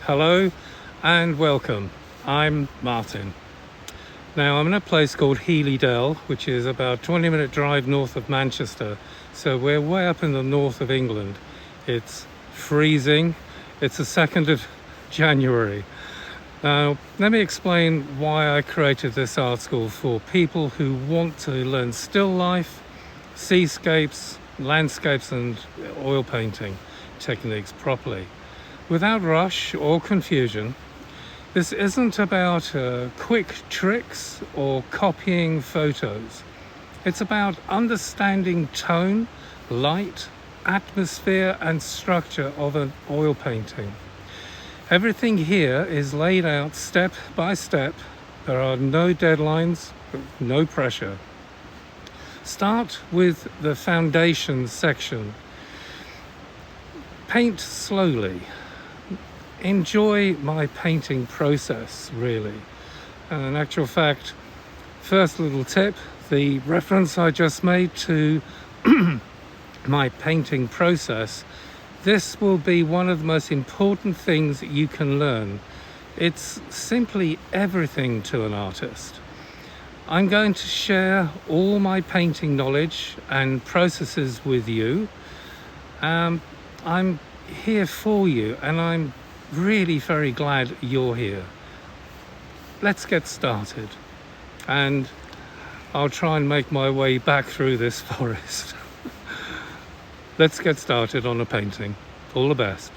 Hello and welcome. I'm Martin. Now I'm in a place called Healy Dell, which is about a 20-minute drive north of Manchester. So we're way up in the north of England. It's freezing. It's the 2nd of January. Now let me explain why I created this art school for people who want to learn still life, seascapes, landscapes and oil painting techniques properly, without rush or confusion. This isn't about quick tricks or copying photos. It's about understanding tone, light, atmosphere and structure of an oil painting. Everything here is laid out step by step. There are no deadlines, no pressure. Start with the foundation section. Paint slowly. Enjoy my painting process, really. And in actual fact, first little tip, the reference I just made to my painting process, this will be one of the most important things that you can learn. It's simply everything to an artist. I'm going to share all my painting knowledge and processes with you. I'm here for you, and I'm really very glad you're here. Let's get started, and I'll try and make my way back through this forest. Let's get started on a painting. All the best.